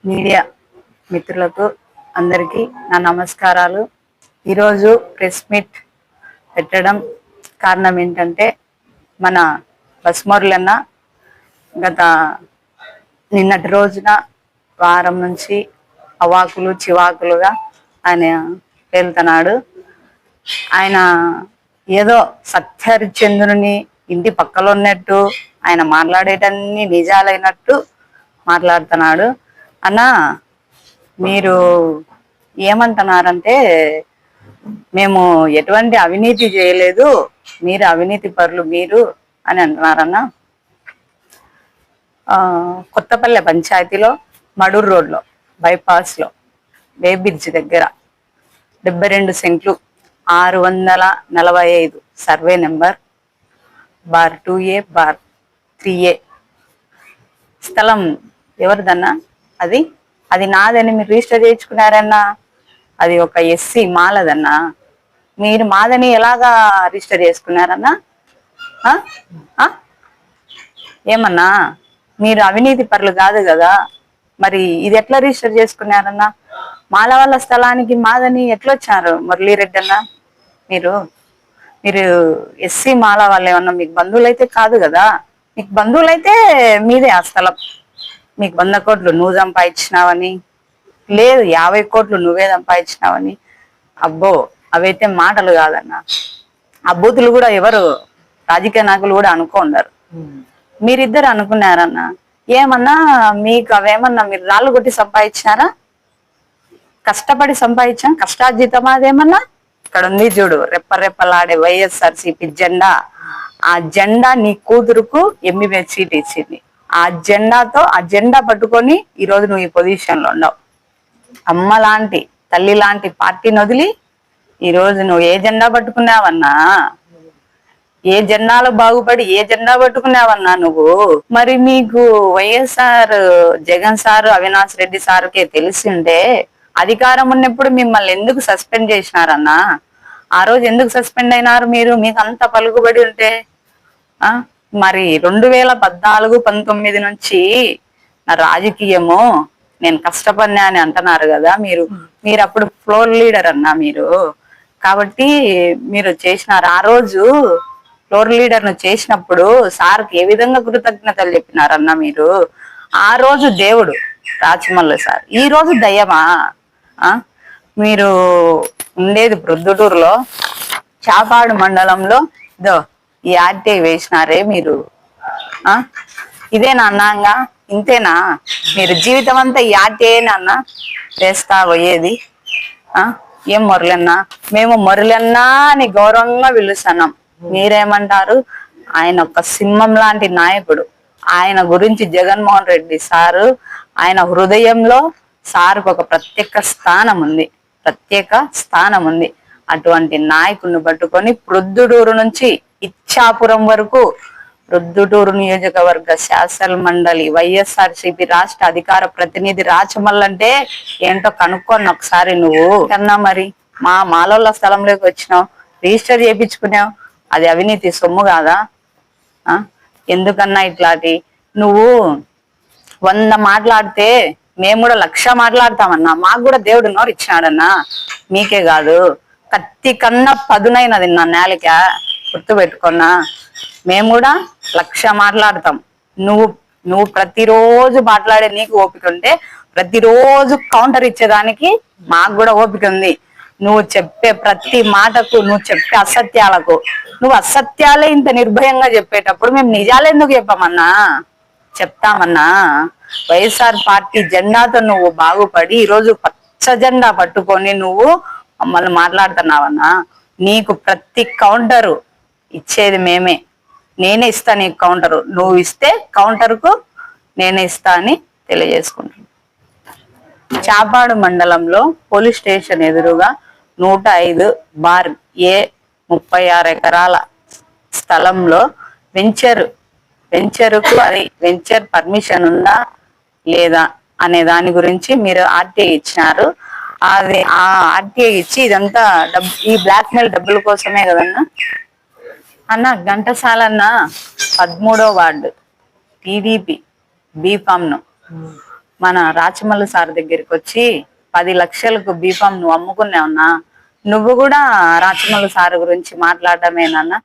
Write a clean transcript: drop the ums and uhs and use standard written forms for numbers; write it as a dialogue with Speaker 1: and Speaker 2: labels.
Speaker 1: Media మిత్రులకు అందరికీ నా నమస్కారాలు. ఈరోజు ప్రెస్ మీట్ పెట్టడం కారణం ఏంటంటే, మన బస్మోర్లన్న గత నిన్నటి రోజున వారం నుంచి అవాకులు చివాకులుగా ఆయన వెళ్తున్నాడు. ఆయన ఏదో సత్యహరిశ్చంద్రుని ఇంటి పక్కలో ఉన్నట్టు, ఆయన మాట్లాడేటన్ని నిజాలైనట్టు మాట్లాడుతున్నాడు. అన్నా, మీరు ఏమంటున్నారంటే, మేము ఎటువంటి అవినీతి చేయలేదు, మీరు అవినీతి పరులు మీరు అని అంటున్నారన్నా. కొత్తపల్లె పంచాయతీలో మడూరు రోడ్లో బైపాస్లో బ్రిడ్జ్ దగ్గర 72 సెంట్లు 645 సర్వే నెంబర్ /2A/3A స్థలం ఎవరిదన్నా? అది నాదని మీరు రిజిస్టర్ చేయించుకున్నారన్నా. అది ఒక ఎస్సీ మాలదన్నా. మీరు మాదని ఎలాగా రిజిస్టర్ చేసుకున్నారన్నా? ఏమన్నా మీరు అవినీతి పరులు కాదు కదా, మరి ఇది ఎట్లా రిజిస్టర్ చేసుకున్నారన్నా? మాల వాళ్ళ స్థలానికి మాదని ఎట్లా వచ్చారు మురళీరెడ్డి అన్న? మీరు ఎస్సీ మాల వాళ్ళు ఏమన్నా మీకు బంధువులైతే కాదు కదా. మీకు బంధువులైతే మీదే ఆ స్థలం. మీకు 100 కోట్లు నువ్వు సంపాదించినావని, లేదు 50 కోట్లు నువ్వే సంపాదించినావని. అబ్బో, అవైతే మాటలు కాదన్న. ఆ బూతులు కూడా ఎవరు రాజకీయ నాయకులు కూడా అనుకోండారు. మీరిద్దరు అనుకున్నారన్నా. ఏమన్నా మీకు అవేమన్నా మీరు రాళ్ళు కొట్టి సంపాదించినారా? కష్టపడి సంపాదించాం, కష్టార్జితమా అదేమన్నా? ఇక్కడ ఉంది చూడు, రెప్పరెప్పలాడే వైఎస్ఆర్సీపీ జెండా. ఆ జెండా నీ కూతురుకు MBBS సీట్ ఇచ్చింది. ఆ జెండా పట్టుకొని ఈరోజు నువ్వు ఈ పొజిషన్ లో ఉన్నావు. అమ్మ లాంటి తల్లి లాంటి పార్టీని వదిలి ఈరోజు నువ్వు ఏ జెండా పట్టుకున్నావన్నా? ఏ జెండాలో బాగుపడి ఏ జెండా పట్టుకున్నావన్నా నువ్వు? మరి మీకు వైఎస్ఆర్ జగన్ సారు, అవినాష్ రెడ్డి సార్కే తెలిసిండే అధికారం ఉన్నప్పుడు మిమ్మల్ని ఎందుకు సస్పెండ్ చేసినారన్నా? ఆ రోజు ఎందుకు సస్పెండ్ అయినారు మీరు? మీకు అంత పలుకుబడి ఉంటే. మరి 2014-19 నుంచి నా రాజకీయము నేను కష్టపడినా అని అంటున్నారు కదా. మీరు అప్పుడు ఫ్లోర్ లీడర్ అన్నా మీరు. కాబట్టి మీరు చేసినారు. ఆ రోజు ఫ్లోర్ లీడర్ ను చేసినప్పుడు సార్కి ఏ విధంగా కృతజ్ఞతలు చెప్పినారన్నా మీరు? ఆ రోజు దేవుడు రాచమల్లు సార్, ఈ రోజు దయ్యమా? మీరు ఉండేది ప్రొద్దుటూరులో చాపాడు మండలంలో ఈ ఆర్టీఐ వేసినారే మీరు. ఇదేనా అన్నాగా? ఇంతేనా మీరు జీవితం అంతా ఈ ఆర్టీఐనా అన్నా వేస్తా పోయేది? ఏం మురళన్నా? మేము మురళన్నా అని గౌరవంగా పిలుస్తున్నాం. మీరేమంటారు? ఆయన ఒక సింహం లాంటి నాయకుడు. ఆయన గురించి జగన్మోహన్ రెడ్డి సారు, ఆయన హృదయంలో సార్కు ఒక ప్రత్యేక స్థానం ఉంది. అటువంటి నాయకుడిని పట్టుకొని ప్రొద్దుటూరు నుంచి ఇచ్చాపురం వరకు ప్రొద్దుటూరు నియోజకవర్గ శాసన మండలి వైఎస్ఆర్సీపీ రాష్ట్ర అధికార ప్రతినిధి రాచమల్లు అంటే ఏంటో కనుక్కోండి ఒకసారి. నువ్వు కన్నా మరి మాలోళ్ళ స్థలంలోకి వచ్చినావు, రిజిస్టర్ చేయించుకున్నావు. అది అవినీతి సొమ్ము కాదా? ఎందుకన్నా ఇట్లాంటి నువ్వు 100 మాట్లాడితే మేము కూడా 1,00,000 మాట్లాడతామన్నా. మాకు కూడా దేవుడు నోరు ఇచ్చినాడన్నా, మీకే కాదు. కత్తి కన్నా పదునైనది నా నేలక, గుర్తు పెట్టుకున్నా. మేము కూడా 1,00,000 మాట్లాడతాం. నువ్వు ప్రతిరోజు మాట్లాడే నీకు ఓపిక ఉంటే ప్రతిరోజు కౌంటర్ ఇచ్చేదానికి మాకు కూడా ఓపిక ఉంది. నువ్వు చెప్పే ప్రతి మాటకు, నువ్వు చెప్పే అసత్యాలకు, నువ్వు అసత్యాలే ఇంత నిర్భయంగా చెప్పేటప్పుడు మేము నిజాలు ఎందుకు చెప్తామన్నా? వైఎస్ఆర్ పార్టీ జెండాతో నువ్వు బాగుపడి ఈరోజు పచ్చ జెండా పట్టుకొని నువ్వు మమ్మల్ని మాట్లాడుతున్నావన్నా. నీకు ప్రతి కౌంటరు ఇచ్చేది మేమే. నేనే ఇస్తా నీకు కౌంటరు. నువ్వు ఇస్తే కౌంటర్కు నేనే ఇస్తా అని తెలియజేసుకుంటున్నాను. చాపాడు మండలంలో పోలీస్ స్టేషన్ ఎదురుగా 105/A 36 ఎకరాల స్థలంలో వెంచర్ పర్మిషన్ ఉందా లేదా అనే దాని గురించి మీరు ఆర్టీఐ ఇచ్చినారు. అది ఆ ఆర్టీఐ ఇచ్చి ఇదంతా ఈ బ్లాక్ మెయిల్ డబ్బుల కోసమే కదన్నా అన్న. ఘంటసాల అన్న 13వ వార్డు టీడీపీ బీఫామ్ ను మన రాచమల్లు సార్ దగ్గరికి వచ్చి 10 లక్షలకు బీఫామ్ నువ్వు అమ్ముకున్నావున్నా, నువ్వు కూడా రాచమల్లు సార్ గురించి మాట్లాడటమేనన్నా?